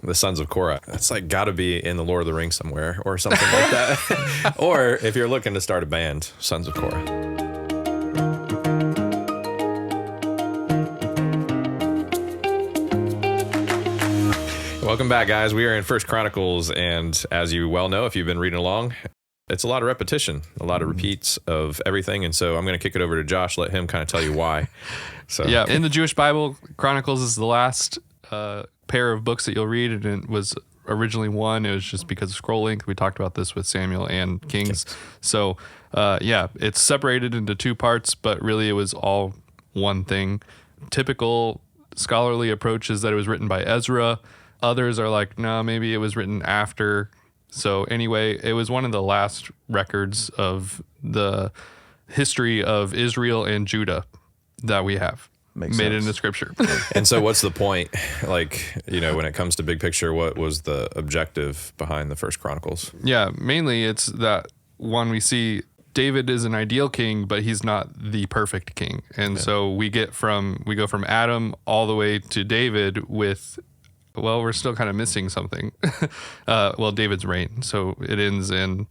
the sons of Korah. It's like got to be in the Lord of the Rings somewhere or something like that. Or if you're looking to start a band, Sons of Korah. Welcome back, guys. We are in First Chronicles, and as you well know, if you've been reading along, it's a lot of repetition, a lot of repeats of everything. And so I'm going to kick it over to Josh, let him kind of tell you why. So yeah, in the Jewish Bible, Chronicles is the last pair of books that you'll read, and it was originally one. It was just because of scroll length. We talked about this with Samuel and Kings. So it's separated into two parts, but really it was all one thing. Typical scholarly approach is that it was written by Ezra. Others are like, no, maybe it was written after. So anyway, it was one of the last records of the history of Israel and Judah that we have. Makes made sense. into scripture. And so what's the point? Like, when it comes to big picture, what was the objective behind the First Chronicles? Yeah, mainly it's that one, we see David is an ideal king, but he's not the perfect king. And so we go from Adam all the way to David with, well, we're still kind of missing something. David's reign. So it ends in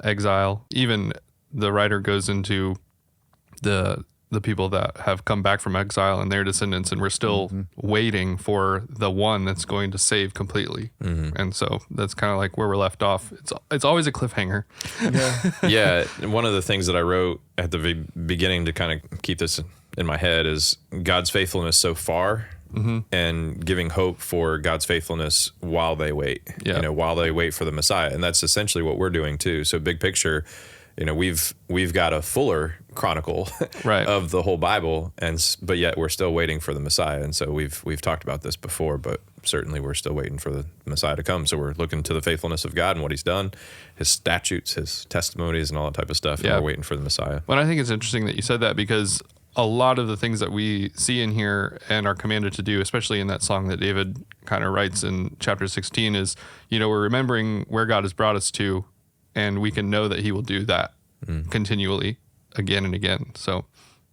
exile. Even the writer goes into the people that have come back from exile and their descendants, and we're still waiting for the one that's going to save completely. And so that's kind of like where we're left off. It's always a cliffhanger. Yeah. One of the things that I wrote at the beginning to kind of keep this in my head is God's faithfulness so far. And giving hope for God's faithfulness while they wait, while they wait for the Messiah. And that's essentially what we're doing too. So big picture, we've got a fuller chronicle of the whole Bible, but yet we're still waiting for the Messiah. And so we've talked about this before, but certainly we're still waiting for the Messiah to come. So we're looking to the faithfulness of God and what he's done, his statutes, his testimonies, and all that type of stuff. And we're waiting for the Messiah. Well, I think it's interesting that you said that, because a lot of the things that we see in here and are commanded to do, especially in that song that David kind of writes in chapter 16, is, we're remembering where God has brought us to, and we can know that he will do that continually again and again. So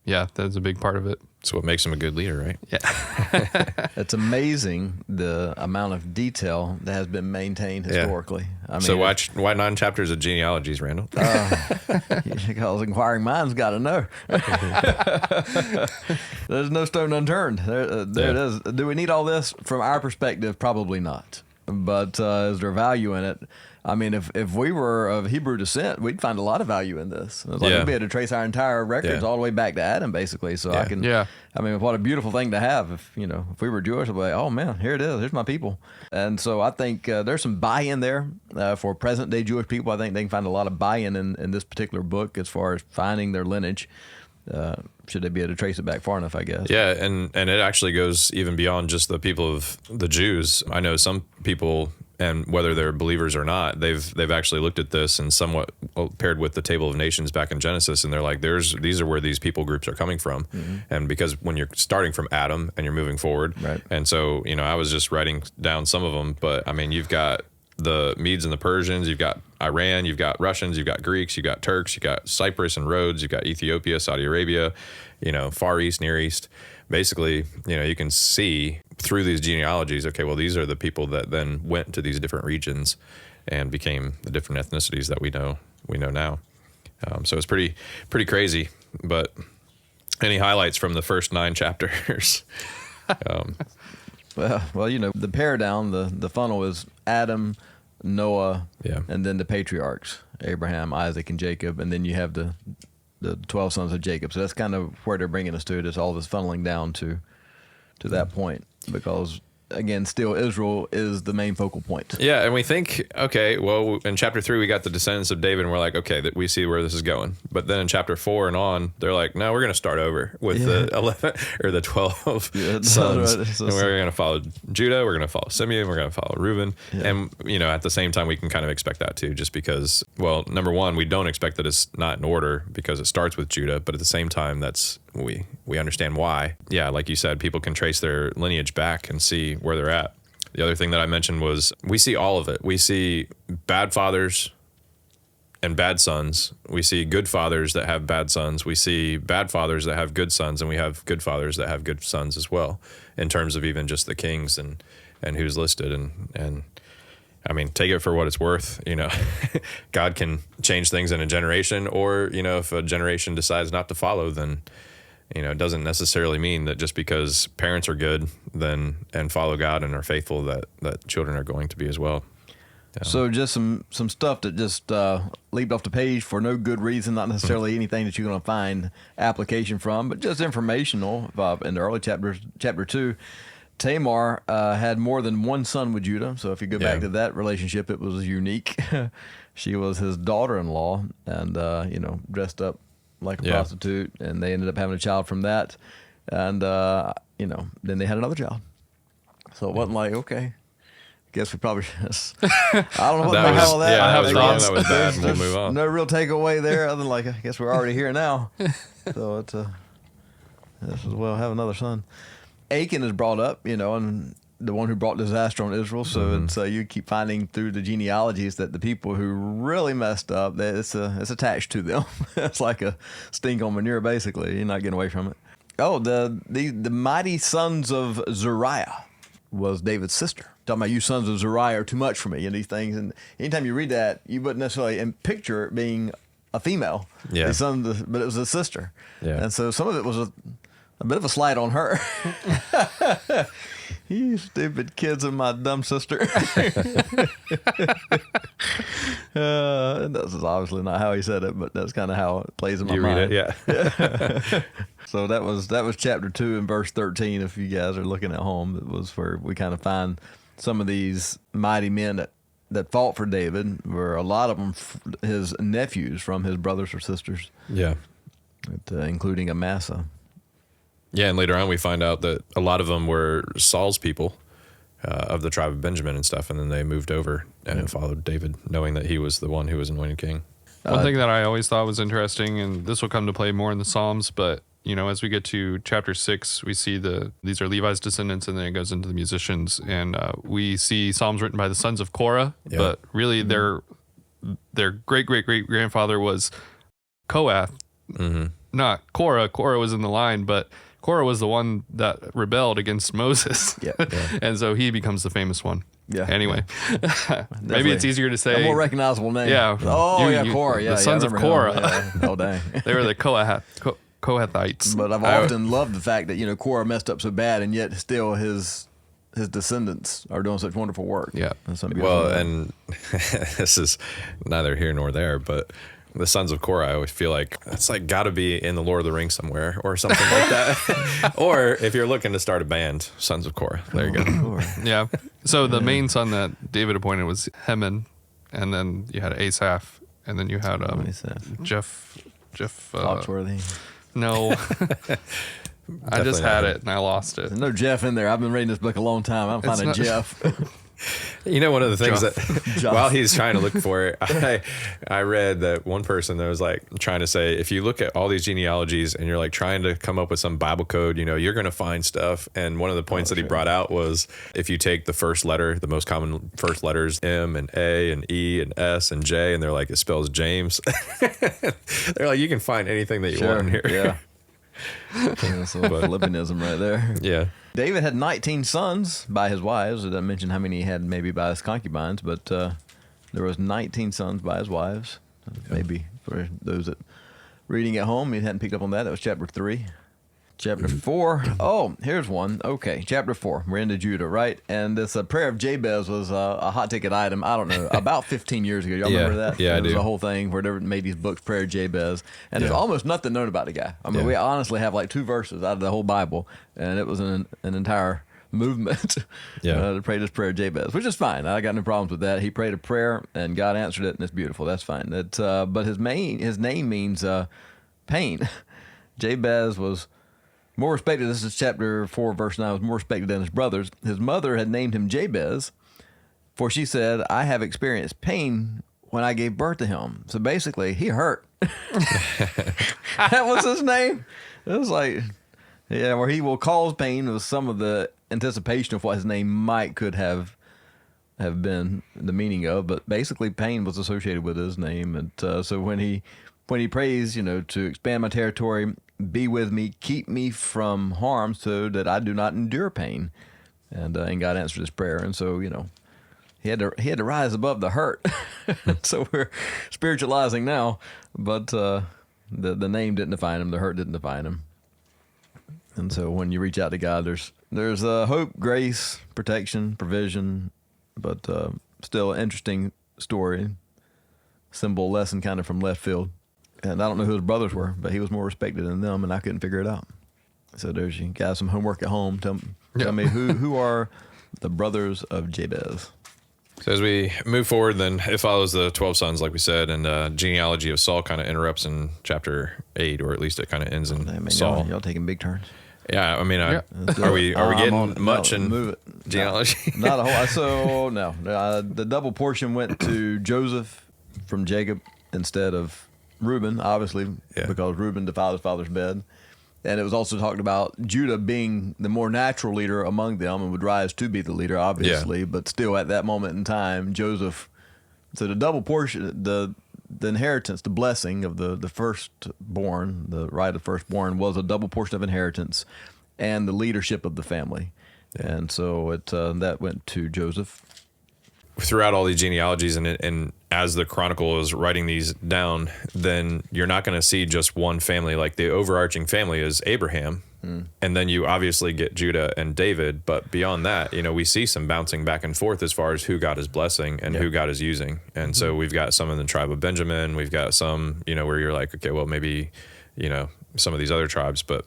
yeah, that's a big part of it. It's what makes him a good leader, right? Yeah. It's amazing the amount of detail that has been maintained historically. I mean, so why 9 chapters of genealogies, Randall? Because inquiring minds got to know. There's no stone unturned. There it is. Do we need all this? From our perspective, probably not. But is there value in it? I mean, if we were of Hebrew descent, we'd find a lot of value in this. It's like we'd be able to trace our entire records all the way back to Adam, basically. So I mean, what a beautiful thing to have. If we were Jewish, I'd be like, oh man, here it is. Here's my people. And so I think there's some buy-in there for present day Jewish people. I think they can find a lot of buy-in in this particular book as far as finding their lineage. Should they be able to trace it back far enough, I guess. Yeah, and it actually goes even beyond just the people of the Jews. I know some people, and whether they're believers or not, they've actually looked at this and somewhat paired with the Table of Nations back in Genesis, and they're like, these are where these people groups are coming from. And because when you're starting from Adam and you're moving forward, and so I was just writing down some of them, but I mean, you've got the Medes and the Persians, you've got Iran, you've got Russians, you've got Greeks, you've got Turks, you've got Cyprus and Rhodes, you've got Ethiopia, Saudi Arabia, Far East, Near East. Basically, you can see through these genealogies, okay, well, these are the people that then went to these different regions and became the different ethnicities that we know now. So it's pretty crazy. But any highlights from the first 9 chapters? Well, the paradigm, the funnel is Adam, Noah, and then the patriarchs, Abraham, Isaac, and Jacob, and then you have the 12 sons of Jacob. So that's kind of where they're bringing us to. It's all this funneling down to that point, because again, still Israel is the main focal point. Yeah, and we think, okay, well, in chapter 3 we got the descendants of David, and we're like, okay, that we see where this is going. But then in chapter 4 and on, they're like, no, we're going to start over with the 11 or the 12 sons, and we're going to follow Judah, we're going to follow Simeon, we're going to follow Reuben, and at the same time we can kind of expect that too, just because, well, number one, we don't expect that it's not in order because it starts with Judah, but at the same time, that's we understand why. Yeah, like you said, people can trace their lineage back and see where they're at. The other thing that I mentioned was we see all of it. We see bad fathers and bad sons. We see good fathers that have bad sons. We see bad fathers that have good sons, and we have good fathers that have good sons as well, in terms of even just the kings and who's listed. And I mean, take it for what it's worth. God can change things in a generation, or, if a generation decides not to follow, then, it doesn't necessarily mean that just because parents are good and follow God and are faithful that children are going to be as well. Yeah. So just some stuff that just leaped off the page for no good reason, not necessarily anything that you're going to find application from, but just informational. In the early chapters, chapter 2, Tamar had more than one son with Judah. So if you go back to that relationship, it was unique. She was his daughter-in-law, and dressed up like a prostitute, and they ended up having a child from that. And then they had another child. So it wasn't like, okay, guess we probably just, I don't know what the hell that. Yeah, thoughts. that was bad. And we'll move on. No real takeaway there, other than like, I guess we're already here now. So it's this as well have another son. Achan is brought up, and the one who brought disaster on Israel. So it's you keep finding through the genealogies that the people who really messed up, that it's attached to them. It's like a stink on manure, basically. You're not getting away from it. Oh, the mighty sons of Zuriah was David's sister. Talking about, you sons of Zuriah are too much for me, and these things. And anytime you read that, you wouldn't necessarily picture it being a female. Yeah. But it was a sister. Yeah. And so some of it was a bit of a slight on her. You stupid kids of my dumb sister. This is obviously not how he said it, but that's kind of how it plays in my mind. You read it, yeah. So that was chapter 2 and verse 13. If you guys are looking at home, it was where we kind of find some of these mighty men that fought for David, were a lot of them his nephews from his brothers or sisters. Yeah. Including Amasa. Yeah, and later on we find out that a lot of them were Saul's people of the tribe of Benjamin and stuff, and then they moved over and followed David, knowing that he was the one who was anointed king. One thing that I always thought was interesting, and this will come to play more in the Psalms, but as we get to chapter 6, we see these are Levi's descendants, and then it goes into the musicians, and we see Psalms written by the sons of Korah, but really their great grandfather was Kohath, not Korah. Korah was in the line, but Korah was the one that rebelled against Moses. And so he becomes the famous one. Yeah. Anyway, maybe it's easier to say. A more recognizable name. Yeah. Korah. Yeah. The sons of Korah. Yeah. Oh, dang. They were the Kohathites. But I've often loved the fact that, Korah messed up so bad, and yet still his descendants are doing such wonderful work. Yeah. Well, and this is neither here nor there, but the sons of Korah, I always feel like it's like got to be in the Lord of the Rings somewhere or something like that. Or if you're looking to start a band, Sons of Korah. There you go. Yeah. So the main son that David appointed was Heman, and then you had Asaph, and then you had Jeff Foxworthy. No. I just had it and I lost it. There's no Jeff in there. I've been reading this book a long time. I'm finding Jeff. One of the things that while he's trying to look for it, I read that one person that was like trying to say, if you look at all these genealogies and you're like trying to come up with some Bible code, you're going to find stuff. And one of the points that he brought out was, if you take the first letter, the most common first letters, M and A and E and S and J, and they're like, it spells James. They're like, you can find anything that you want in here. Yeah. That's a Philippianism right there. Yeah. David had 19 sons by his wives. I didn't mention how many he had maybe by his concubines, but there was 19 sons by his wives. Maybe for those that reading at home, you hadn't picked up on that. That was chapter 3. Chapter 4. Oh, here's one. Okay, chapter 4. We're into Judah, right? And this prayer of Jabez was a hot ticket item. I don't know, about 15 years ago. Y'all remember that? Yeah, I do. It was a whole thing where they made these books, prayer of Jabez, and there's almost nothing known about the guy. I mean, we honestly have like 2 verses out of the whole Bible, and it was an entire movement to pray this prayer of Jabez, which is fine. I got no problems with that. He prayed a prayer, and God answered it, and it's beautiful. That's fine. But his name means pain. Jabez was more respected. This is chapter 4, verse 9. Was more respected than his brothers. His mother had named him Jabez, for she said, "I have experienced pain when I gave birth to him." So basically, he hurt. That was his name. It was like, where he will cause pain was some of the anticipation of what his name could have been the meaning of. But basically, pain was associated with his name. And so when he prays, to expand my territory, be with me, keep me from harm so that I do not endure pain. and God answered his prayer. And so, he had to rise above the hurt. So we're spiritualizing now, but the name didn't define him, the hurt didn't define him. And so when you reach out to God, there's hope, grace, protection, provision, but still an interesting story, symbol lesson kind of from left field. And I don't know who his brothers were, but he was more respected than them, and I couldn't figure it out. So there's you guys some homework at home. Tell me who are the brothers of Jabez. So as we move forward, then it follows the 12 sons, like we said, and genealogy of Saul kind of interrupts in chapter 8, or at least it kind of ends in Saul. Y'all taking big turns. Yeah, I mean, are we getting much in genealogy? Not a whole. So no, the double portion went to Joseph from Jacob instead of Reuben, obviously, because Reuben defiled his father's bed. And it was also talked about Judah being the more natural leader among them and would rise to be the leader, obviously. But still, at that moment in time, Joseph. So the double portion, the inheritance, the blessing of the firstborn, the right of firstborn, was a double portion of inheritance and the leadership of the family. And so that went to Joseph. Throughout all these genealogies, and as the Chronicle is writing these down, then you're not going to see just one family. Like the overarching family is Abraham, and then you obviously get Judah and David. But beyond that, we see some bouncing back and forth as far as who God is blessing and who God is using. And so we've got some in the tribe of Benjamin. We've got some, where you're like, okay, well, maybe, some of these other tribes, but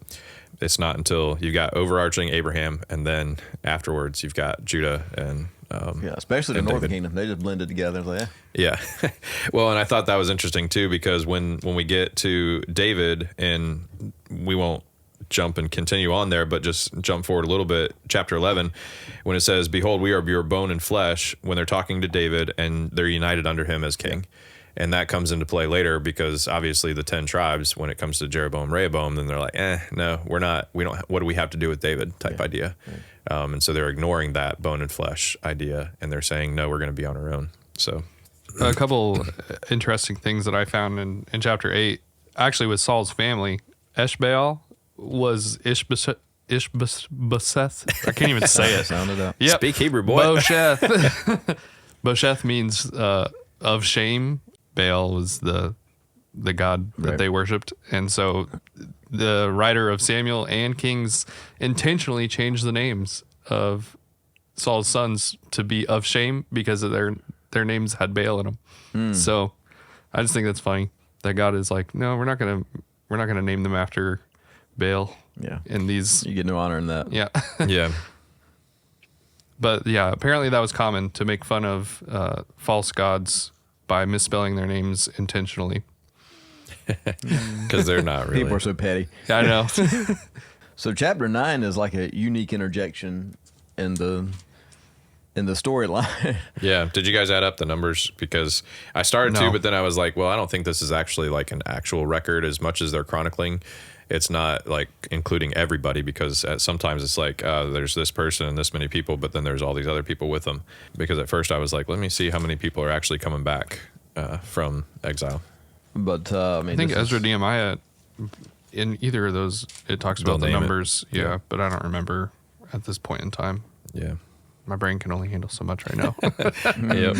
it's not until you've got overarching Abraham, and then afterwards you've got Judah and especially the Northern Kingdom. They just blended together. Like, yeah. Well, and I thought that was interesting too, because when we get to David, and we won't jump and continue on there, but just jump forward a little bit, chapter 11, when it says, "Behold, we are your bone and flesh," when they're talking to David and they're united under him as king. And that comes into play later, because obviously the 10 tribes, when it comes to Jeroboam, Rehoboam, then they're like, no, we're not, we don't, what do we have to do with David type idea? And so they're ignoring that bone and flesh idea, and they're saying, no, we're going to be on our own. So a couple interesting things that I found in chapter 8, actually with Saul's family, Eshbaal was Ishboseth. I can't even say it. Sound it up. Yep. Speak Hebrew, boy. Bosheth. Bosheth means of shame. Baal was the god that they worshipped. And so the writer of Samuel and Kings intentionally changed the names of Saul's sons to be of shame because of their names had Baal in them. So I just think that's funny that God is like, no, we're not gonna name them after Baal. Yeah. And these, you get no honor in that. yeah. Yeah. But yeah, apparently that was common to make fun of false gods by misspelling their names intentionally. Because they're not really. People are so petty. I know. So chapter 9 is like a unique interjection in the storyline. Yeah. Did you guys add up the numbers? Because I started to, but then I was like, well, I don't think this is actually like an actual record as much as they're chronicling. It's not like including everybody, because sometimes it's like there's this person and this many people, but then there's all these other people with them. Because at first I was like, let me see how many people are actually coming back from exile. But I think Ezra Nehemiah, in either of those, it talks about the numbers. Yeah, but I don't remember at this point in time. Yeah. My brain can only handle so much right now. Yep.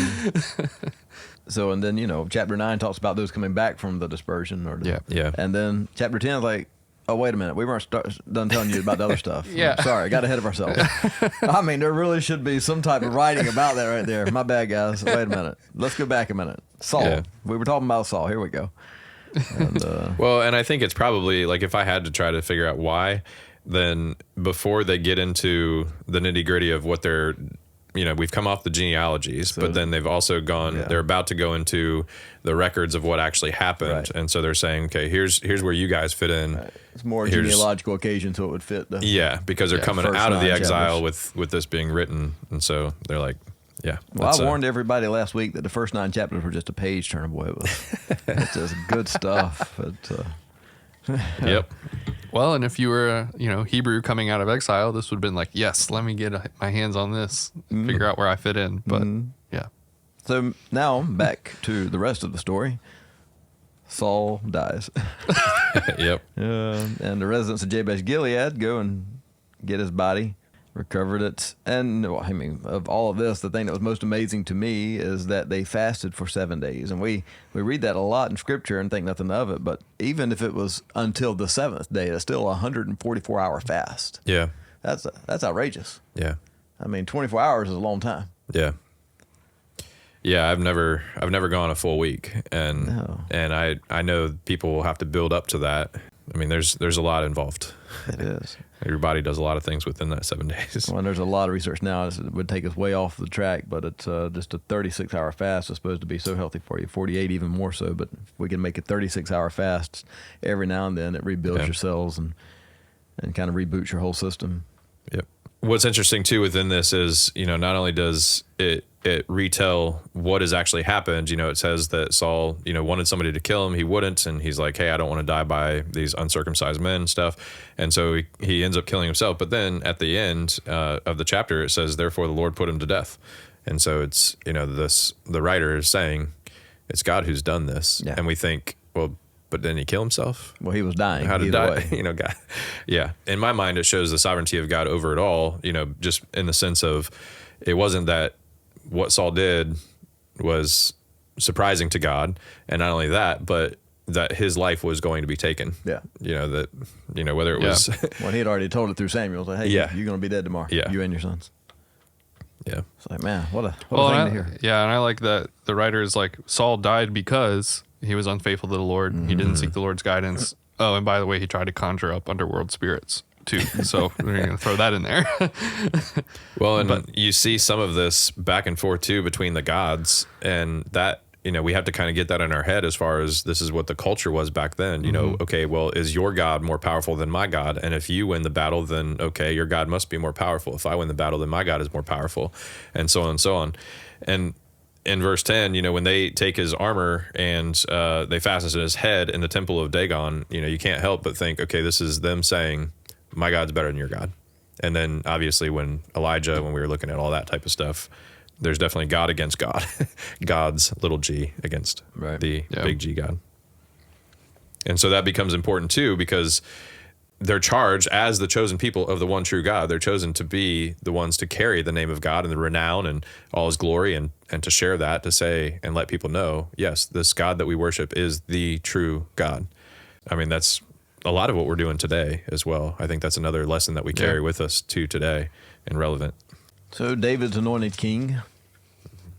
So, and then, chapter 9 talks about those coming back from the dispersion. Yeah. And then chapter 10 is like, oh, wait a minute. We weren't done telling you about the other stuff. Yeah. Sorry, got ahead of ourselves. I mean, there really should be some type of writing about that right there. My bad, guys. Wait a minute. Let's go back a minute. Saul. Yeah. We were talking about Saul. Here we go. And, well, and I think it's probably, like, if I had to try to figure out why, then before they get into the nitty gritty of what they're, we've come off the genealogies, but then they've also gone, they're about to go into the records of what actually happened. Right. And so they're saying, okay, here's where you guys fit in. right. It's more genealogical occasion, so it would fit. Because they're coming first out of the 9 exile chapters. with this being written. And so they're like, yeah. Well, I warned everybody last week that the first 9 chapters were just a page turner. Boy, it's just good stuff. Yep. Well, and if you were, Hebrew coming out of exile, this would have been like, yes, let me get my hands on this, figure out where I fit in. But yeah. So now back to the rest of the story. Saul dies. Yep. And the residents of Jabesh Gilead go and get his body. recovered it. And well, I mean, of all of this, the thing that was most amazing to me is that they fasted for 7 days. And we read that a lot in scripture and think nothing of it. But even if it was until the seventh day, it's still a 144-hour fast. Yeah. That's outrageous. Yeah. I mean, 24 hours is a long time. Yeah. Yeah, I've never gone a full week, and No. and I know people will have to build up to that. I mean, there's a lot involved. It is. Your body does a lot of things within that 7 days. Well, there's a lot of research now. It would take us way off the track, but it's just a 36-hour fast is supposed to be so healthy for you. 48 even more so, but if we can make it 36-hour fasts every now and then, it rebuilds your cells and kind of reboots your whole system. Yep. What's interesting too within this is, not only does it retell what has actually happened. It says that Saul, wanted somebody to kill him. He wouldn't. And he's like, hey, I don't want to die by these uncircumcised men and stuff. And so he ends up killing himself. But then at the end of the chapter, it says, therefore the Lord put him to death. And so it's, the writer is saying it's God who's done this. Yeah. And we think, well, but didn't he kill himself? Well, he was dying. How to die, way. God. Yeah. In my mind, it shows the sovereignty of God over it all, just in the sense of it wasn't that what Saul did was surprising to God. And not only that, but that his life was going to be taken. Yeah. Whether it was. Well, he had already told it through Samuel. Like, hey, Yeah. you're going to be dead tomorrow. Yeah. You and your sons. Yeah. It's like, man, what a thing to hear. Yeah, and I like that the writer is like, Saul died because he was unfaithful to the Lord. He didn't seek the Lord's guidance. Oh, and by the way, he tried to conjure up underworld spirits too. So we're going to throw that in there. Well, and you see some of this back and forth too between the gods, and that, we have to kind of get that in our head as far as this is what the culture was back then. Okay, well, is your God more powerful than my God? And if you win the battle, then okay, your God must be more powerful. If I win the battle, then my God is more powerful, and so on and so on. And in verse 10, when they take his armor and they fasten it to his head in the temple of Dagon, you can't help but think, okay, this is them saying, my God's better than your God. And then obviously when we were looking at all that type of stuff, there's definitely God against God, God's little g against the big G God. And so that becomes important too, because they're charged as the chosen people of the one true God. They're chosen to be the ones to carry the name of God and the renown and all his glory and to share that, to say and let people know, yes, this God that we worship is the true God. I mean, that's a lot of what we're doing today as well. I think that's another lesson that we carry with us to today and relevant. So David's anointed king.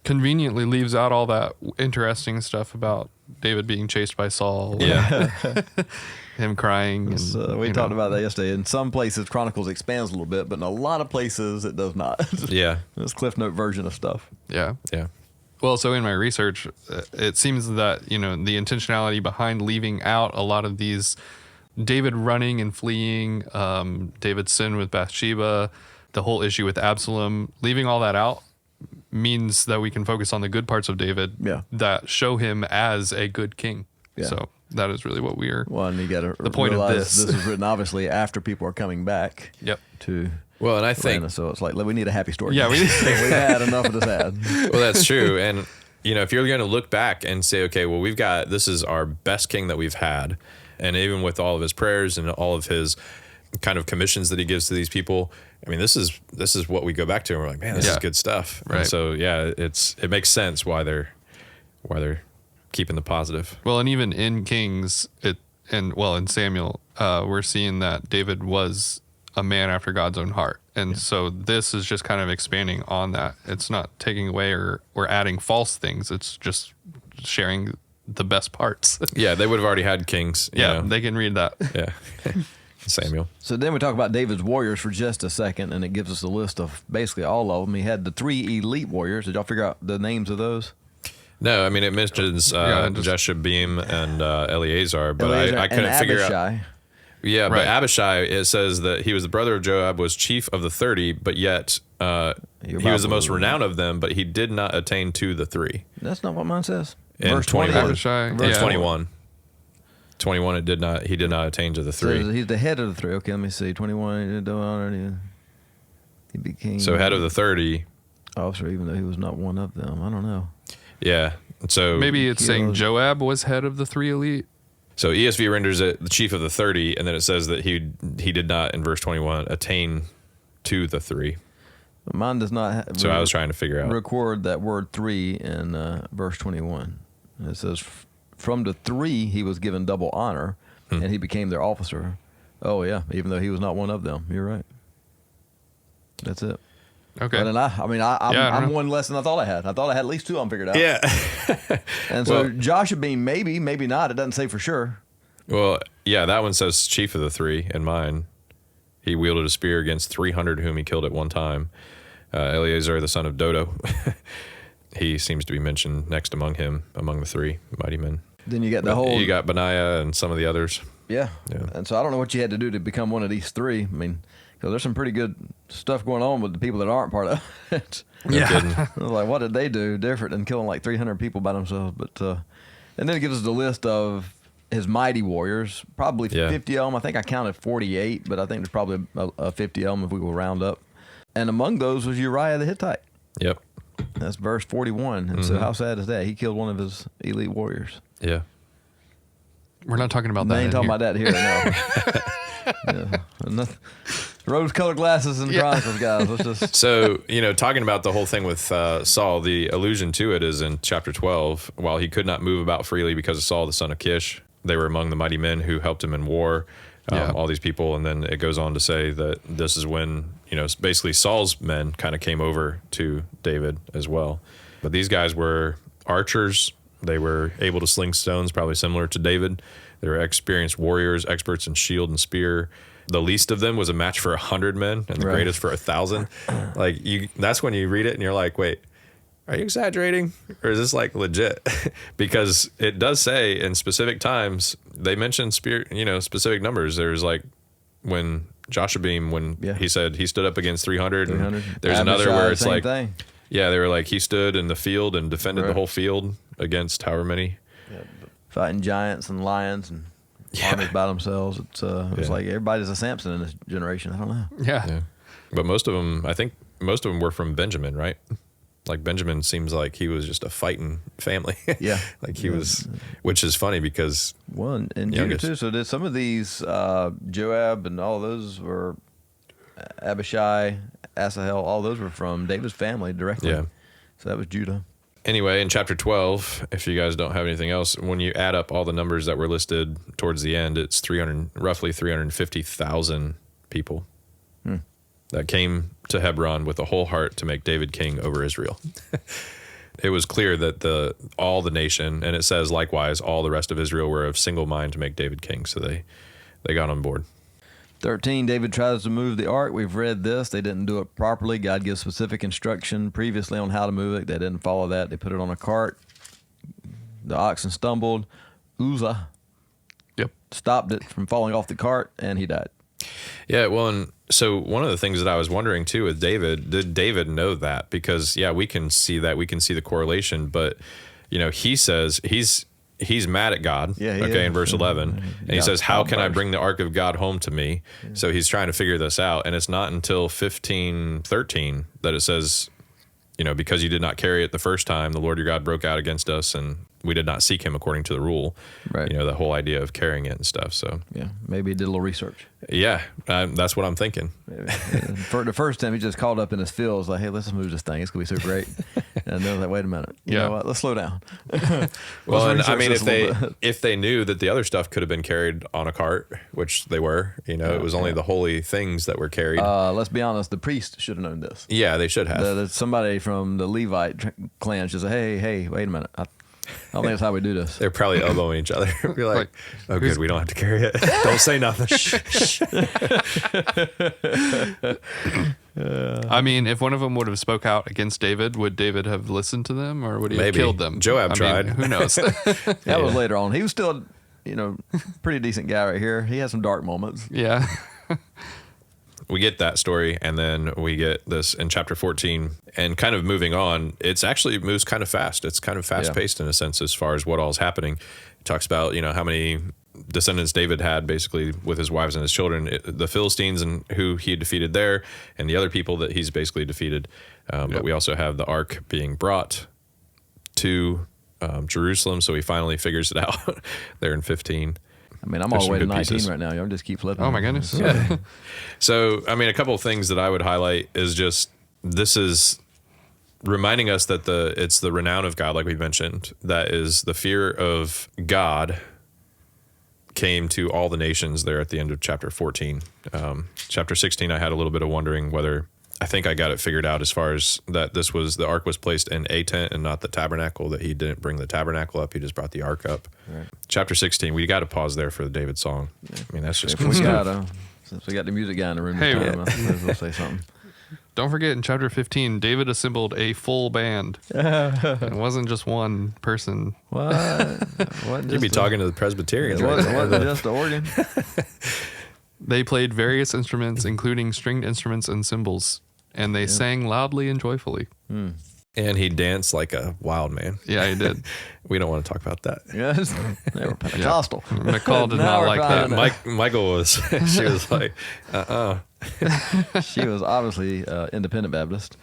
Conveniently leaves out all that interesting stuff about David being chased by Saul. Yeah. Him crying. And, We talked about that yesterday. In some places, Chronicles expands a little bit, but in a lot of places, it does not. Yeah. It's Cliff Note version of stuff. Yeah. Yeah. Well, so in my research, it seems that, the intentionality behind leaving out a lot of these, David running and fleeing, David's sin with Bathsheba, the whole issue with Absalom, leaving all that out means that we can focus on the good parts of David that show him as a good king. Yeah. So that is really what we are. Well, and you got to the point of this. This is written obviously after people are coming back. Yep. To Well, and I think Atlanta, so it's like we need a happy story. Yeah, we've had enough of the sad. well, that's true. And if you're going to look back and say, okay, well, this is our best king that we've had, and even with all of his prayers and all of his kind of commissions that he gives to these people, I mean, this is what we go back to, and we're like, man, this is good stuff. Right. And so it makes sense why they're keeping the positive. Well, and even in Kings, in Samuel, we're seeing that David was a man after God's own heart. And so this is just kind of expanding on that. It's not taking away or adding false things. It's just sharing the best parts. Yeah, they would have already had kings. They can read that. Yeah. Samuel. So then we talk about David's warriors for just a second, and it gives us a list of basically all of them. He had the 3 elite warriors. Did y'all figure out the names of those? No, I mean, it mentions Jeshabim and Eleazar, but I couldn't figure out. Yeah, but Abishai, it says that he was the brother of Joab, was chief of the 30, but yet he was the most renowned of them, but he did not attain to the 3. That's not what mine says. In Verse 21. Abishai, Verse 21. 21, he did not attain to the 3. So he's the head of the 3. Okay, let me see. 21, he did no honor. He became. So head of the 30. Officer, even though he was not one of them. I don't know. Yeah. So maybe it's saying Joab was head of the 3 elite. So ESV renders it the chief of the 30, and then it says that he did not, in verse 21, attain to the 3. Mine does not. So I was trying to figure out. Record that word 3 in verse 21. It says, "From the 3 he was given double honor, and he became their officer." Oh yeah, even though he was not one of them. You're right. That's it. Okay. But then I'm one less than I thought I had. I thought I had at least 2 of them figured out. Yeah. And so Joshua being maybe not. It doesn't say for sure. Well, yeah, that one says chief of the 3 in mine. He wielded a spear against 300 whom he killed at one time. Eleazar, the son of Dodo. He seems to be mentioned next among the 3 mighty men. Then you get the whole. You got Benaiah and some of the others. Yeah. Yeah. And so I don't know what you had to do to become one of these 3. I mean, because there's some pretty good stuff going on with the people that aren't part of it. No kidding. Like, what did they do different than killing like 300 people by themselves? But and then it gives us the list of his mighty warriors, probably 50 of them. I think I counted 48, but I think there's probably a 50 of them if we will round up. And among those was Uriah the Hittite. Yep. That's verse 41. And so how sad is that? He killed one of his elite warriors. Yeah. We're not talking about that. They ain't talking about that here, no. Yeah. Rose-colored glasses and Chronicles, guys. Let's just. So, talking about the whole thing with Saul, the allusion to it is in chapter 12. While he could not move about freely because of Saul, the son of Kish, they were among the mighty men who helped him in war, all these people. And then it goes on to say that this is when, basically Saul's men kind of came over to David as well. But these guys were archers. They were able to sling stones, probably similar to David. They were experienced warriors, experts in shield and spear. The least of them was a match for 100 men, and the greatest for 1,000. That's when you read it and you're like, wait, are you exaggerating? Or is this like legit? Because it does say in specific times, they mention spear, specific numbers. There's like when Joshua he said he stood up against 300. And there's another where it's like, thing. Yeah, they were like, he stood in the field and defended the whole field against however many. Yeah, fighting giants and lions and armies by themselves. It's like everybody's a Samson in this generation. I don't know. Yeah. But most of them, I think most of them were from Benjamin, right? Like Benjamin seems like he was just a fighting family. Yeah. Like he was, which is funny because. Well, and Judah too. So did some of these, Joab and all those were Abishai, Asahel, all those were from David's family directly. Yeah. So that was Judah. Anyway, in chapter 12, if you guys don't have anything else, when you add up all the numbers that were listed towards the end, it's roughly 350,000 people that came to Hebron with a whole heart to make David king over Israel. It was clear that all the nation, and it says likewise, all the rest of Israel were of single mind to make David king. So they got on board. 13, David tries to move the ark. We've read this. They didn't do it properly. God gives specific instruction previously on how to move it. They didn't follow that. They put it on a cart. The oxen stumbled. Uzzah stopped it from falling off the cart, and he died. Yeah, well, and so one of the things that I was wondering too with David, did David know that? Because we can see that, we can see the correlation, but he says he's mad at God. In verse 11, and he says, "How can I bring the ark of God home to me?" Yeah. So he's trying to figure this out, and it's not until 15:13 that it says, because you did not carry it the first time, the Lord your God broke out against us, and we did not seek him according to the rule. Right. The whole idea of carrying it and stuff. So maybe he did a little research. Yeah, that's what I'm thinking. For the first time, he just called up in his fields like, "Hey, let's move this thing. It's gonna be so great." And then like, "Wait a minute, you know what? Let's slow down." Well, and I mean, if they knew that the other stuff could have been carried on a cart, which they were, it was only the holy things that were carried. Let's be honest, the priest should have known this. Yeah, they should have. Somebody from the Levite clan should say, "Hey, wait a minute. I don't think that's how we do this." They're probably elbowing each other. Be like, "Oh, good, we don't have to carry it. Don't say nothing." I mean, if one of them would have spoke out against David, would David have listened to them, or would he have killed them? Joab tried. Who knows? That was later on. He was still, pretty decent guy right here. He had some dark moments. Yeah. We get that story, and then we get this in chapter 14, and kind of moving on. It's actually moves kind of fast. It's kind of fast paced in a sense as far as what all is happening. It talks about how many descendants David had basically with his wives and his children, the Philistines and who he defeated there, and the other people that he's basically defeated. But we also have the ark being brought to Jerusalem, so he finally figures it out there in 15. I mean, I'm There's all the way to some good 19 pieces. right now. Y'all just keep flipping. Oh my goodness. Yeah. So, I mean, a couple of things that I would highlight is just this is reminding us that it's the renown of God, like we mentioned, that is the fear of God came to all the nations there at the end of chapter 14. Chapter 16, I had a little bit of wondering whether, I think I got it figured out as far as that the ark was placed in a tent and not the tabernacle, that he didn't bring the tabernacle up, he just brought the ark up. Right. Chapter 16, we got to pause there for the David song. I mean, that's just If cool we stuff. got since we got the music guy in the room, Hey, this time, I suppose we'll say something. Don't forget, in chapter 15, David assembled a full band. It wasn't just one person. What? You'd be talking to the Presbyterians It right wasn't, there. wasn't just the organ. They played various instruments, including stringed instruments and cymbals, and they sang loudly and joyfully. And he danced like a wild man. Yeah, he did. We don't want to talk about that. Yes, they were Pentecostal. McCall did Now not we're like finding that. out. Michael was, she was like, She was obviously independent Baptist.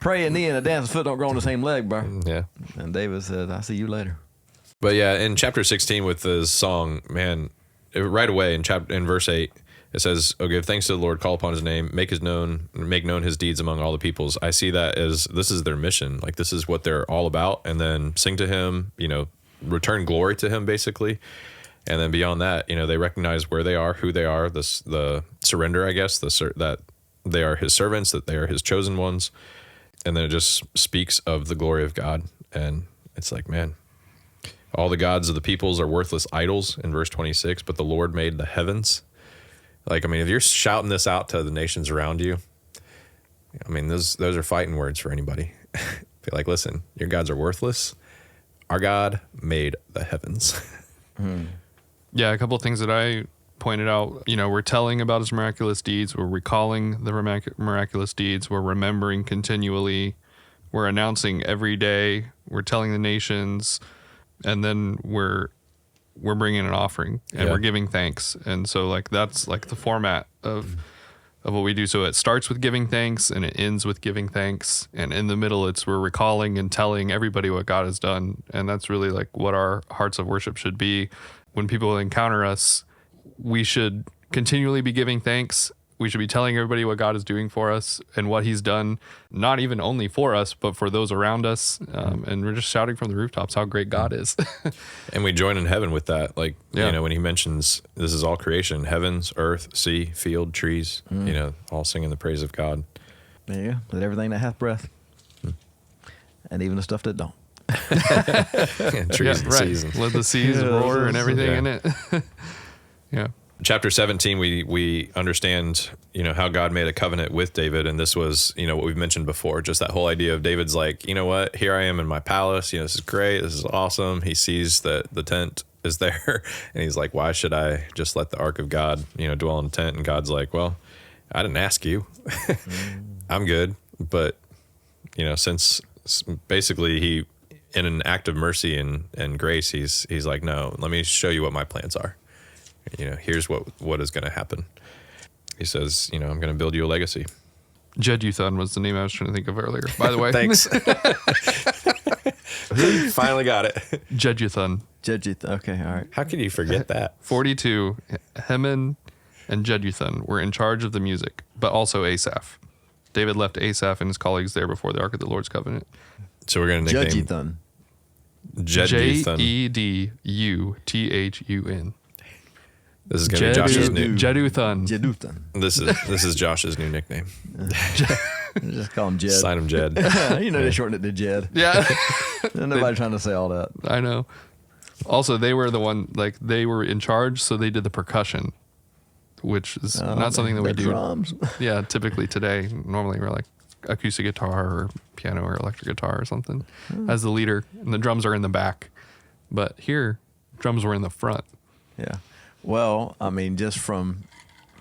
Praying knee and a dancing foot don't grow on the same leg, bro. yeah. And David said, "I'll see you later." But yeah, in chapter 16 with the song, man, right away in verse 8, it says, "Oh, give thanks to the Lord, call upon his name, make known his deeds among all the peoples." I see that as this is their mission. Like, this is what they're all about. And then sing to him, return glory to him, basically. And then beyond that, they recognize where they are, who they are, the surrender, I guess, that they are his servants, that they are his chosen ones. And then it just speaks of the glory of God. And it's like, man, all the gods of the peoples are worthless idols in verse 26, but the Lord made the heavens. Like, I mean, if you're shouting this out to the nations around you, I mean, those are fighting words for anybody. Be like, listen, your gods are worthless. Our God made the heavens. Yeah, a couple of things that I pointed out. We're telling about his miraculous deeds. We're recalling the miraculous deeds. We're remembering continually. We're announcing every day. We're telling the nations. And then we're bringing an offering and we're giving thanks. And so that's like the format of what we do. So it starts with giving thanks and it ends with giving thanks. And in the middle, we're recalling and telling everybody what God has done. And that's really like what our hearts of worship should be. When people encounter us, we should continually be giving thanks. We should be telling everybody what God is doing for us and what he's done, not even only for us, but for those around us. And we're just shouting from the rooftops how great God is. And we join in heaven with that. Like, Yeah. when he mentions this is all creation, heavens, earth, sea, field, trees, all singing the praise of God. There you go. With everything that hath breath, and even the stuff that don't. And trees and seas. And Let the seas roar and everything in it. Yeah. chapter 17, we understand, how God made a covenant with David. And this was, what we've mentioned before, just that whole idea of David's like, you know what, here I am in my palace. This is great. This is awesome. He sees that the tent is there and he's like, why should I just let the ark of God, dwell in the tent? And God's like, well, I didn't ask you. I'm good. But, since basically he, in an act of mercy and grace, he's like, no, let me show you what my plans are. Here's what is going to happen. He says, I'm going to build you a legacy. Jeduthun was the name I was trying to think of earlier, by the way. Thanks. Finally got it. Jeduthun. Okay, all right. How can you forget that? 42, Heman and Jeduthun were in charge of the music, but also Asaph. David left Asaph and his colleagues there before the Ark of the Lord's Covenant. So we're going to nickname Jeduthun. Jeduthun. This is going to be Josh's new. Jeduthun. Jeduthun. This is Josh's new nickname. Just call him Jed. Sign him Jed. They shortened it to Jed. Yeah, Nobody trying to say all that. I know. Also, they were they were in charge, so they did the percussion, which is not something that we the do. drums. Yeah, typically today, normally we're like acoustic guitar or piano or electric guitar or something as the leader, and the drums are in the back. But here, drums were in the front. Yeah. Well, I mean, just from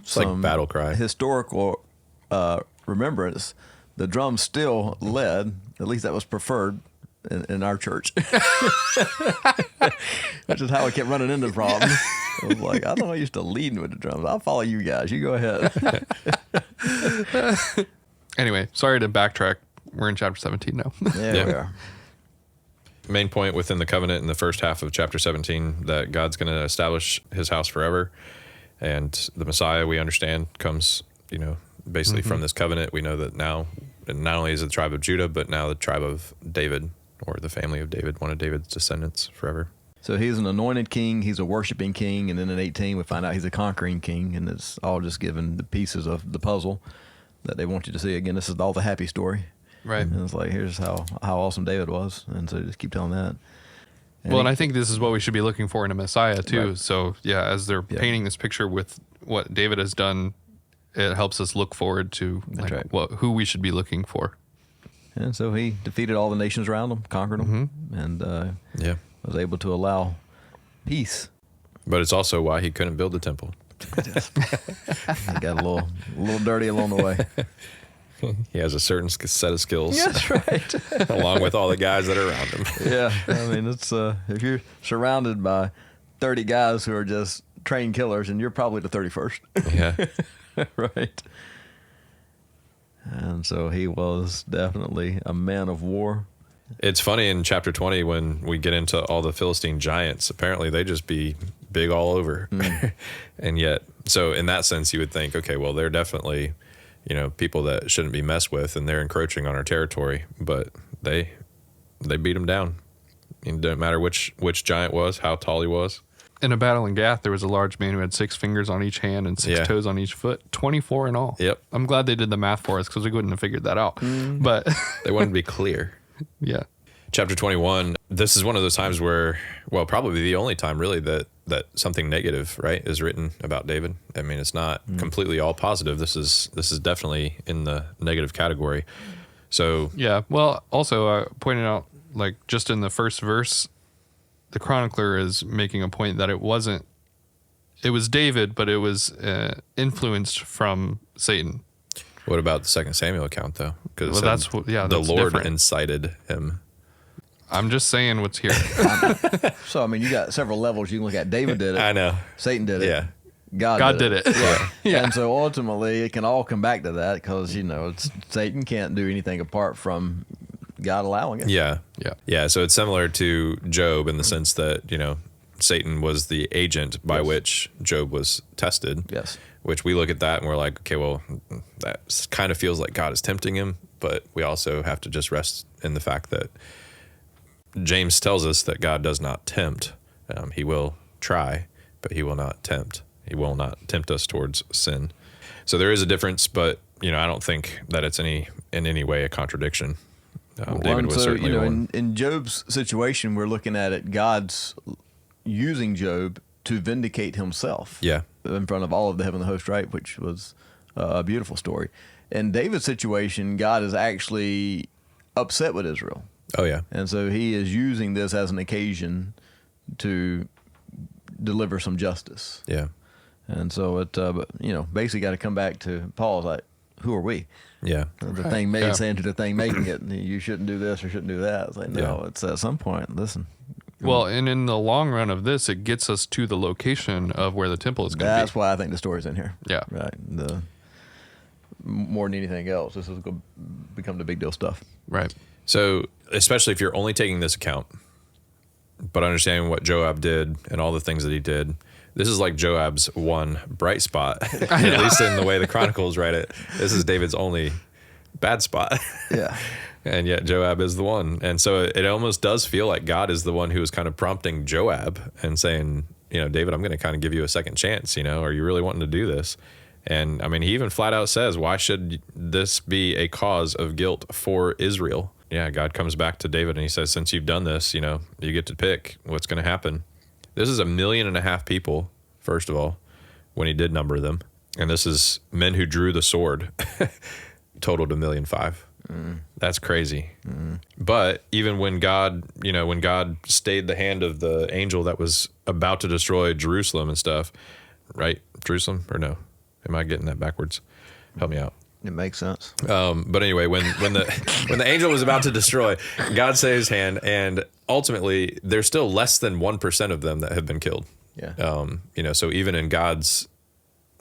It's like battle cry. historical remembrance, the drums still led. At least that was preferred in our church. Which is how I kept running into problems. I was like, I don't know, I used to lead with the drums. I'll follow you guys. You go ahead. Anyway, sorry to backtrack. We're in chapter 17 now. There we are. main point within the covenant in the first half of chapter 17 that God's going to establish his house forever. And the Messiah, we understand, comes, basically from this covenant. We know that now, and not only is it the tribe of Judah, but now the tribe of David, or the family of David, one of David's descendants forever. So he's an anointed king, he's a worshiping king, and then in 18 we find out he's a conquering king, and it's all just given the pieces of the puzzle that they want you to see. Again, this is all the happy story. Right. And it's like, here's how awesome David was. And so just keep telling that. And I think this is what we should be looking for in a Messiah too. Right. So as they're painting this picture with what David has done, it helps us look forward to who we should be looking for. And so he defeated all the nations around him, conquered them, and was able to allow peace. But it's also why he couldn't build the temple. He got a little dirty along the way. He has a certain set of skills. That's right. Along with all the guys that are around him. Yeah, I mean, it's if you're surrounded by 30 guys who are just trained killers, and you're probably the 31st. Yeah. Right. And so he was definitely a man of war. It's funny in chapter 20 when we get into all the Philistine giants, apparently they just be big all over. And yet, so in that sense, you would think, okay, well, they're definitely, people that shouldn't be messed with, and they're encroaching on our territory, but they beat them down. It didn't matter which giant was, how tall he was. In a battle in Gath, there was a large man who had 6 fingers on each hand and 6 toes on each foot, 24 in all. Yep. I'm glad they did the math for us because we wouldn't have figured that out. But They wanted to be clear. Yeah. Chapter 21, this is one of those times where, well, probably the only time really that something negative, right, is written about David. I mean, it's not completely all positive. This is definitely in the negative category. So Yeah. Well, also pointed out, like, just in the first verse, the chronicler is making a point that it was David, but it was influenced from Satan. what about the 2 Samuel account, though? Because that's the Lord different. Incited him. I'm just saying what's here. So, I mean, you got several levels you can look at. David did it. I know. Satan did it. Yeah. God did it. Yeah. Yeah. And so ultimately it can all come back to that because, Satan can't do anything apart from God allowing it. Yeah. Yeah. Yeah. So it's similar to Job in the sense that, Satan was the agent by which Job was tested. Yes. Which we look at that and we're like, okay, well, that kind of feels like God is tempting him. But we also have to just rest in the fact that James tells us that God does not tempt. He will try, but he will not tempt. He will not tempt us towards sin. So there is a difference, but, I don't think that it's in any way a contradiction. David was certainly one. In Job's situation, we're looking at it, God's using Job to vindicate himself. Yeah. In front of all of the heavenly host, right? Which was a beautiful story. In David's situation, God is actually upset with Israel. Oh, yeah. And so he is using this as an occasion to deliver some justice. Yeah. And so basically got to come back to Paul's like, who are we? Yeah. The thing made saying to the thing making it, you shouldn't do this or shouldn't do that. It's like, no, Yeah. it's at some point, listen. Well, and in the long run of this, it gets us to the location of where the temple is going to be. That's why I think the story's in here. Yeah. Right. More than anything else, this is going to become the big deal stuff. Right. So, especially if you're only taking this account, but understanding what Joab did and all the things that he did, this is like Joab's one bright spot, at least in the way the Chronicles write it. This is David's only bad spot. Yeah. And yet Joab is the one. And so it almost does feel like God is the one who is kind of prompting Joab and saying, David, I'm going to kind of give you a second chance. Are you really wanting to do this? And I mean, he even flat out says, why should this be a cause of guilt for Israel? Yeah, God comes back to David and he says, since you've done this, you get to pick what's going to happen. This is 1.5 million people, first of all, when he did number them. And this is men who drew the sword, totaled 1.5 million. That's crazy. But even when God stayed the hand of the angel that was about to destroy Jerusalem and stuff, right? Jerusalem or no? Am I getting that backwards? Help me out. It makes sense. But anyway, when the angel was about to destroy, God saved his hand, and ultimately there's still less than 1% of them that have been killed. Yeah. So even in God's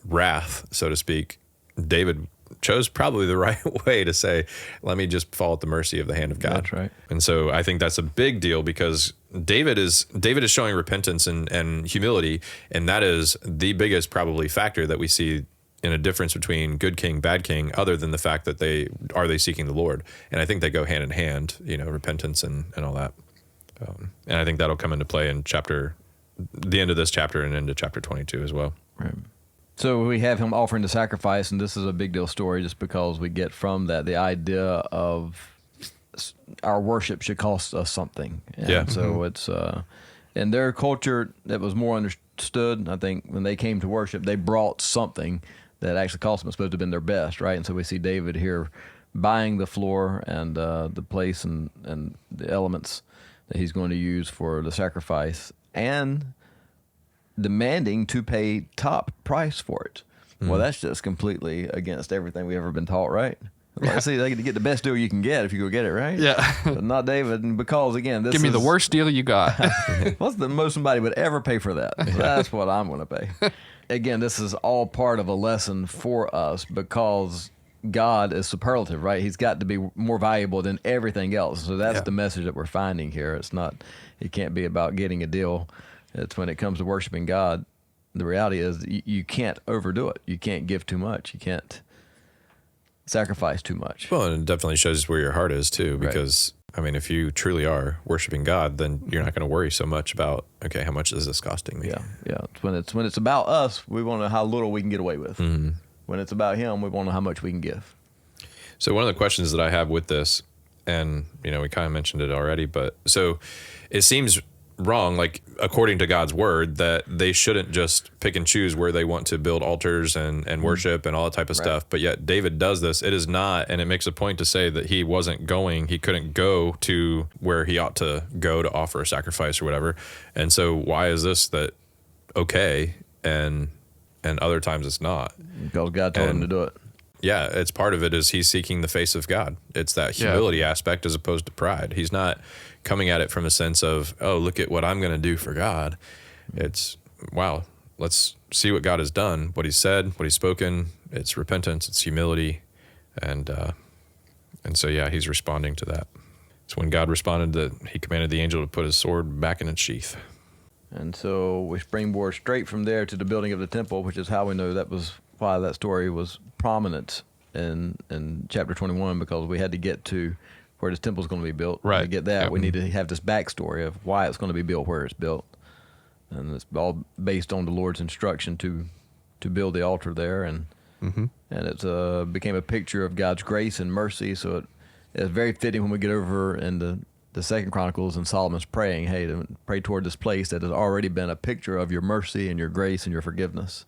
wrath, so to speak, David chose probably the right way to say, let me just fall at the mercy of the hand of God. That's right. And so I think that's a big deal because David is showing repentance and humility, and that is the biggest probably factor that we see in a difference between good king, bad king, other than the fact that they seeking the Lord. And I think they go hand in hand, repentance and all that. And I think that'll come into play in the end of this chapter and into chapter 22 as well. Right. So we have him offering the sacrifice, and this is a big deal story just because we get from that the idea of our worship should cost us something. And so it's in their culture that was more understood. I think when they came to worship, they brought something that actually cost them. It's supposed to have been their best, right? And so we see David here buying the floor and the place and the elements that he's going to use for the sacrifice and demanding to pay top price for it. Well, that's just completely against everything we've ever been taught, right? Well, see, they get the best deal you can get if you go get it, right? Yeah. But not David, and because again, this Give me the worst deal you got. What's the most somebody would ever pay for that? That's what I'm going to pay. Again, this is all part of a lesson for us because God is superlative, right? He's got to be more valuable than everything else. So that's the message that we're finding here. It can't be about getting a deal. It's when it comes to worshiping God, the reality is you can't overdo it. You can't give too much. You can't sacrifice too much. Well, and it definitely shows where your heart is too, because I mean, if you truly are worshiping God, then you're not going to worry so much about, okay, how much is this costing me? Yeah. When it's about us, we want to know how little we can get away with. Mm-hmm. When it's about Him, we want to know how much we can give. So one of the questions that I have with this, and we kind of mentioned it already, but so it seems wrong, like according to God's word, that they shouldn't just pick and choose where they want to build altars and worship and all that type of stuff. But yet David does this. It is not, and it makes a point to say that he couldn't go to where he ought to go to offer a sacrifice or whatever. And so why is this that okay and other times it's not? Because God told him to do it. Yeah, it's part of it is he's seeking the face of God. It's that humility aspect as opposed to pride. He's not coming at it from a sense of, oh, look at what I'm going to do for God. It's, wow, let's see what God has done, what He's said, what He's spoken. It's repentance, it's humility, and so He's responding to that. So when God responded, that He commanded the angel to put his sword back in its sheath. And so we springboard straight from there to the building of the temple, which is how we know that was why that story was prominent in chapter 21, because we had to get to where this temple is going to be built. Right. To get that, we need to have this backstory of why it's going to be built, where it's built. And it's all based on the Lord's instruction to build the altar there. And it became a picture of God's grace and mercy. So it's very fitting when we get over in the Second Chronicles and Solomon's praying, hey, to pray toward this place that has already been a picture of your mercy and your grace and your forgiveness.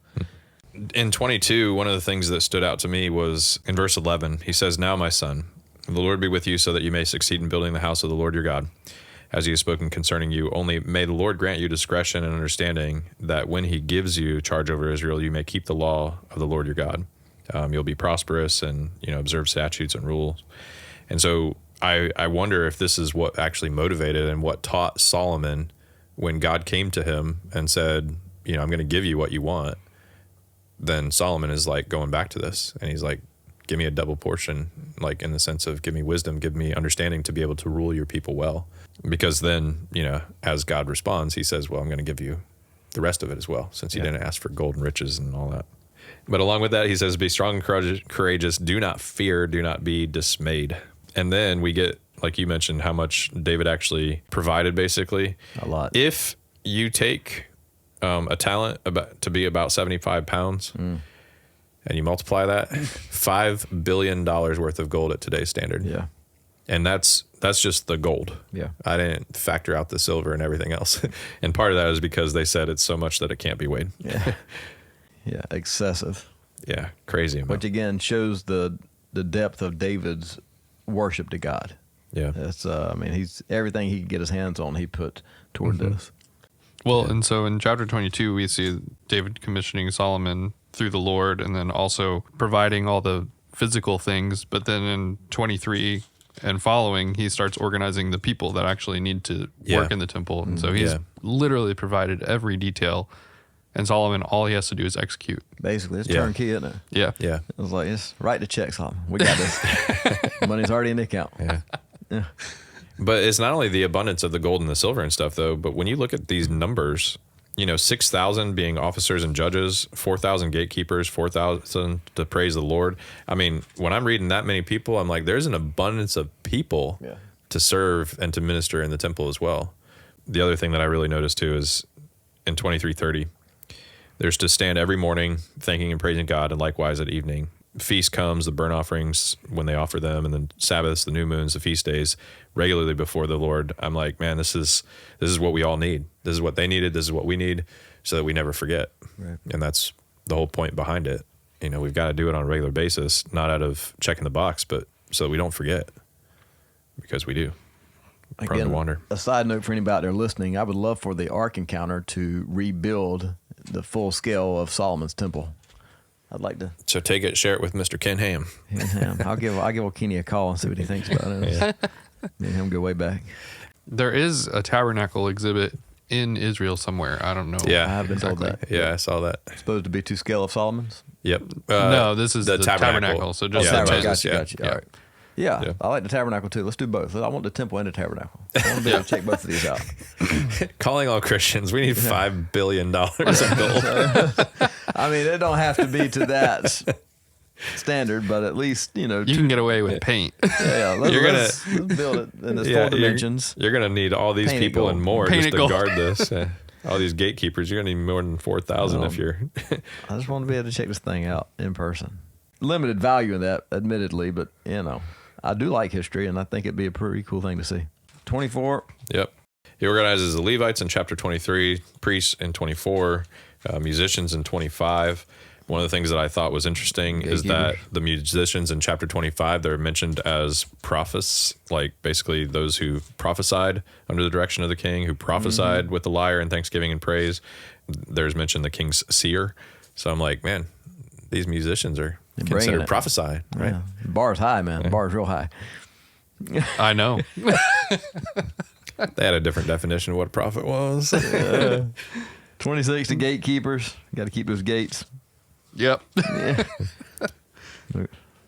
In 22, one of the things that stood out to me was in verse 11, he says, "Now, my son, the Lord be with you so that you may succeed in building the house of the Lord your God, as He has spoken concerning you. Only may the Lord grant you discretion and understanding, that when He gives you charge over Israel, you may keep the law of the Lord your God. You'll be prosperous and observe statutes and rules." And so I wonder if this is what actually motivated and what taught Solomon when God came to him and said, I'm going to give you what you want. Then Solomon is like going back to this, and he's like, give me a double portion, like in the sense of give me wisdom, give me understanding to be able to rule your people well. Because then, as God responds, He says, well, I'm going to give you the rest of it as well, since He didn't ask for gold and riches and all that. But along with that, He says, be strong and courageous, do not fear, do not be dismayed. And then we get, like you mentioned, how much David actually provided, basically. A lot. If you take a talent to be about 75 pounds, and you multiply that, $5 billion worth of gold at today's standard. Yeah. And that's just the gold. Yeah. I didn't factor out the silver and everything else. And part of that is because they said it's so much that it can't be weighed. Yeah. Yeah. Excessive. Yeah. Crazy amount. Which again shows the depth of David's worship to God. Yeah. That's he's everything he could get his hands on, he put toward this. Well, and so in chapter 22, we see David commissioning Solomon through the Lord, and then also providing all the physical things. But then in 23 and following, he starts organizing the people that actually need to work in the temple. And so he's literally provided every detail And Solomon, all he has to do is execute. Basically, it's Yeah. turnkey, isn't it? Yeah. Yeah. It was like, just write the check, Solomon. We got this. Money's already in the account. Yeah. But it's not only the abundance of the gold and the silver and stuff, though, but when you look at these numbers, 6,000 being officers and judges, 4,000 gatekeepers, 4,000 to praise the Lord. I mean, when I'm reading that many people, I'm like, there's an abundance of people to serve and to minister in the temple as well. The other thing that I really noticed too is in 23:30, there's to stand every morning thanking and praising God, and likewise at evening. Feast comes, the burnt offerings when they offer them, and then Sabbaths, the new moons, the feast days, regularly before the Lord. I'm like, man, this is what we all need. This is what they needed. This is what we need, so that we never forget. Right. And that's the whole point behind it. We've got to do it on a regular basis, not out of checking the box, but so that we don't forget, because we do. Prone to wander. A side note for anybody out there listening, I would love for the Ark Encounter to rebuild the full scale of Solomon's temple. I'd like to. So take it, share it with Mr. Ken Ham. I'll give old Kenny a call and see what he thinks about it. Me and him go way back. There is a tabernacle exhibit in Israel somewhere. I don't know. Yeah. I have been told that. Yeah, I saw that. Supposed to be to scale of Solomon's. Yep. No, this is the tabernacle. So just Yeah, the tent. Gotcha. Yeah. All right. Yeah, Yeah. I like the tabernacle too. Let's do both. I want the temple and the tabernacle. I want to be able to check both of these out. Calling all Christians, we need $5 billion of gold. I mean, it don't have to be to that standard, but at least, You can get away with paint. let's build it in its full dimensions. You're going to need all these Painted people gold. and more Painted just to gold. guard this. All these gatekeepers, you're going to need more than 4,000 if you're... I just want to be able to check this thing out in person. Limited value in that, admittedly, but, I do like history, and I think it'd be a pretty cool thing to see. 24. Yep. He organizes the Levites in chapter 23, priests in 24, musicians in 25. One of the things that I thought was interesting is that the musicians in chapter 25, they're mentioned as prophets, like basically those who prophesied under the direction of the king, who prophesied with the lyre and thanksgiving and praise. There's mentioned the king's seer. So I'm like, man, these musicians are considered prophesying, right? Yeah. The bar's high, man. The bar's real high. I know. They had a different definition of what a prophet was. 26 to gatekeepers. Got to keep those gates. Yep.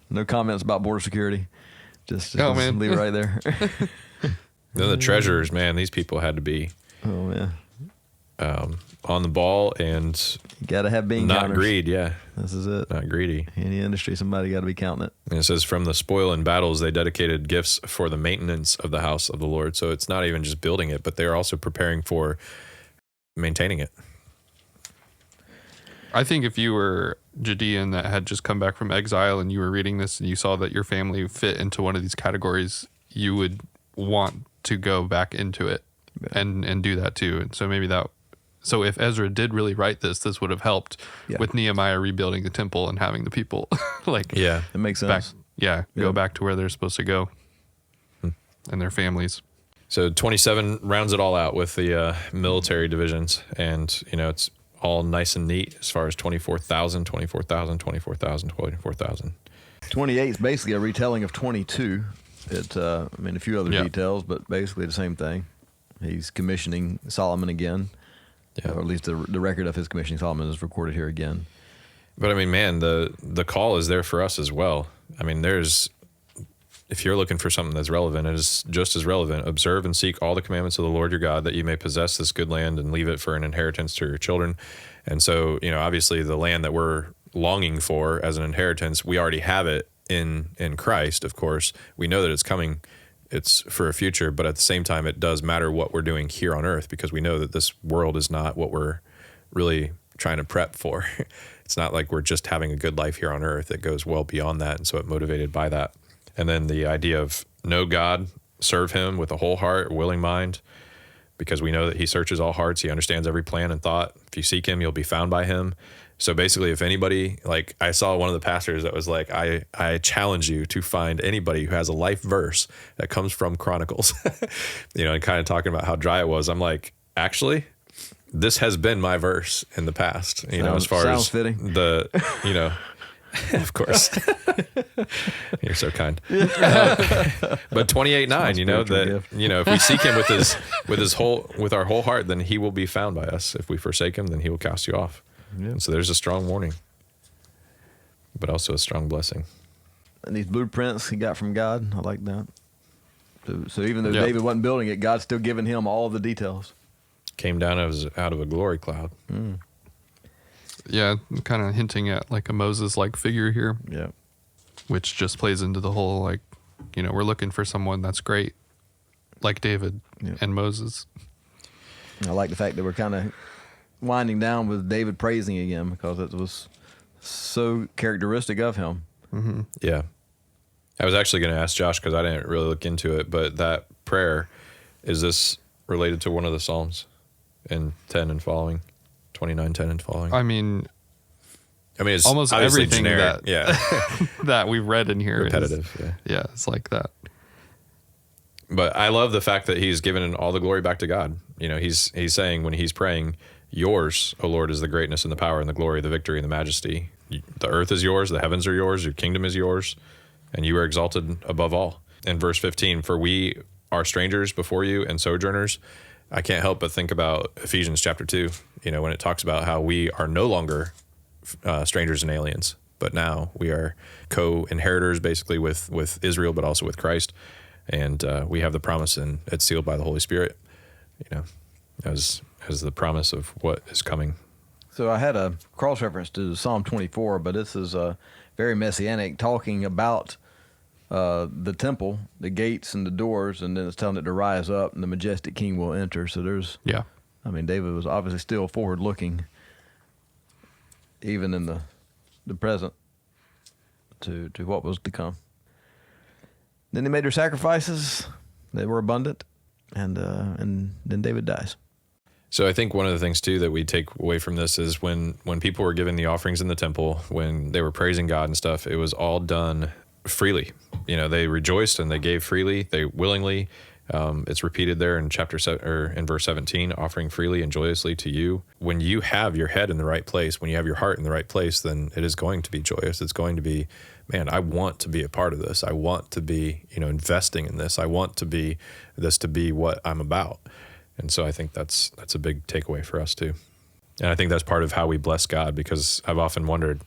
No comments about border security. Just man. leave it right there. Then the treasurers, man, these people had to be Oh, yeah. on the ball and You got to have bean not counters. greed. Yeah, This is it. not greedy. Any industry, somebody got to be counting it. And it says, from the spoil and battles, they dedicated gifts for the maintenance of the house of the Lord. So it's not even just building it, but they're also preparing for maintaining it. I think if you were Judean that had just come back from exile and you were reading this and you saw that your family fit into one of these categories, you would want to go back into it and do that too. And so maybe so if Ezra did really write this would have helped with Nehemiah rebuilding the temple and having the people Yeah. It makes back, sense. go back to where they're supposed to go and their families. So 27 rounds it all out with the military divisions. And, it's all nice and neat as far as 24,000, 24,000, 24,000, 24,000. 28 is basically a retelling of 22. A few other details, but basically the same thing. He's commissioning Solomon again. Yeah. Or at least the record of his commissioning Solomon is recorded here again. But man, the call is there for us as well. If you're looking for something that's relevant, it is just as relevant. Observe and seek all the commandments of the Lord your God, that you may possess this good land and leave it for an inheritance to your children. And so, obviously the land that we're longing for as an inheritance, we already have it in Christ, of course. We know that it's coming. It's for a future, but at the same time, it does matter what we're doing here on earth, because we know that this world is not what we're really trying to prep for. It's not like we're just having a good life here on earth. It goes well beyond that. And so it's motivated by that. And then the idea of know God, serve him with a whole heart, willing mind, because we know that he searches all hearts. He understands every plan and thought. If you seek him, you'll be found by him. So basically, if anybody, like I saw one of the pastors that was like, I challenge you to find anybody who has a life verse that comes from Chronicles, and kind of talking about how dry it was. I'm like, actually, this has been my verse in the past, as far sounds as fitting. Of course. You're so kind. But 28:9, you know, spiritual that, gift. you know, if we seek him with our whole heart, then he will be found by us. If we forsake him, then he will cast you off. Yeah. And so there's a strong warning, but also a strong blessing. And these blueprints he got from God, I like that. So even though Yep. David wasn't building it, God's still giving him all the details. Came down out of a glory cloud. Yeah, kind of hinting at like a Moses-like figure here, Yeah. which just plays into the whole, like, you know, we're looking for someone that's great, like David Yeah. and Moses. I like the fact that we're kind of winding down with David praising again, because it was so characteristic of him. Yeah. I was actually going to ask Josh, because I didn't really look into it, but that prayer, is this related to one of the Psalms in 10 and following? 29, 10 and following? I mean, It's almost obviously everything generic. that- Yeah. that we read in here is- Repetitive. Yeah. yeah, it's like that. But I love the fact that he's given all the glory back to God. You know, he's saying when he's praying, yours, O Lord, is the greatness and the power and the glory, the victory and the majesty. The earth is yours, the heavens are yours, your kingdom is yours, and you are exalted above all. In verse 15, for we are strangers before you and sojourners. I can't help but think about Ephesians chapter 2, you know, when it talks about how we are no longer strangers and aliens, but now we are co-inheritors basically with Israel, but also with Christ. And we have the promise, and it's sealed by the Holy Spirit, you know, as the promise of what is coming. So I had a cross-reference to Psalm 24, but this is very messianic, talking about the temple, the gates and the doors, and then it's telling it to rise up, and the majestic king will enter. So Yeah. David was obviously still forward-looking, even in the present, to what was to come. Then they made their sacrifices; they were abundant, and then David dies. So I think one of the things too that we take away from this is when people were giving the offerings in the temple, when they were praising God and stuff, it was all done freely. You know, they rejoiced and they gave freely, they willingly. It's repeated there in in verse 17, offering freely and joyously to you. When you have your head in the right place, when you have your heart in the right place, then it is going to be joyous. It's going to be, man, I want to be a part of this. I want to be, you know, investing in this. I want to be what I'm about. And so I think that's a big takeaway for us too. And I think that's part of how we bless God, because I've often wondered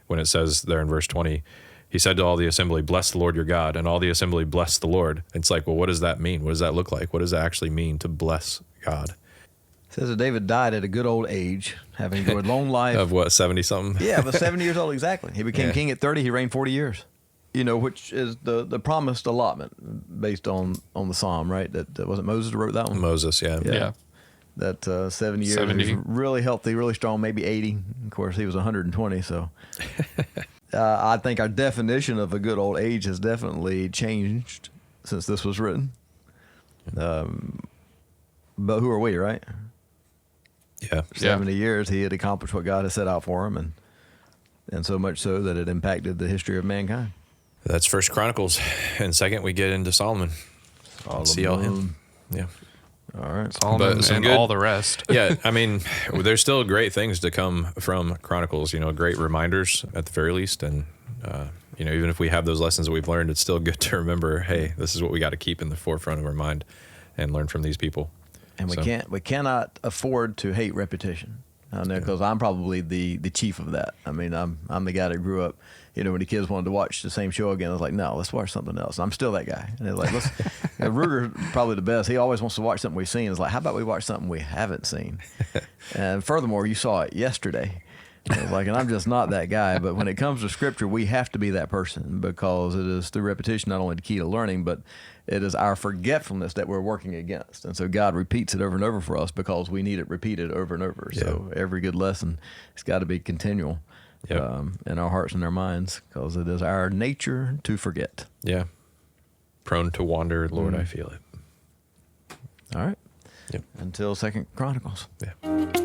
when it says there in verse 20, he said to all the assembly, bless the Lord your God, and all the assembly blessed the Lord. It's like, well, what does that mean? What does that look like? What does that actually mean to bless God? It says that David died at a good old age, having enjoyed long life. Of what, 70 something? Yeah, but 70 years old exactly. He became Yeah. king at 30. He reigned 40 years. You know, which is the promised allotment based on the psalm, right? That wasn't Moses who wrote that one. Moses, yeah. Yeah. That 70 years, 70. he was really healthy, really strong, maybe 80. Of course, he was 120. So I think our definition of a good old age has definitely changed since this was written. But who are we, right? Yeah. 70 years, he had accomplished what God had set out for him, and so much so that it impacted the history of mankind. That's First Chronicles. And second, we get into Solomon. See all him. Yeah. All right. Solomon But some and good- all the rest. Yeah, I mean, there's still great things to come from Chronicles, you know, great reminders at the very least. And, you know, even if we have those lessons that we've learned, it's still good to remember, hey, this is what we got to keep in the forefront of our mind and learn from these people. And we cannot afford to hate repetition. Because I'm probably the chief of that. I mean, I'm the guy that grew up, you know, when the kids wanted to watch the same show again, I was like, no, let's watch something else. And I'm still that guy. And they're like, let's. And Ruger's probably the best. He always wants to watch something we've seen. It's like, how about we watch something we haven't seen? And furthermore, you saw it yesterday. And I was like, and I'm just not that guy. But when it comes to Scripture, we have to be that person, because it is through repetition not only the key to learning, but it is our forgetfulness that we're working against. And so God repeats it over and over for us because we need it repeated over and over. Yeah. So every good lesson, it's got to be continual in our hearts and our minds, because it is our nature to forget. Yeah. Prone to wander, Lord, I feel it. All right. Yep. Until 2 Chronicles. Yeah.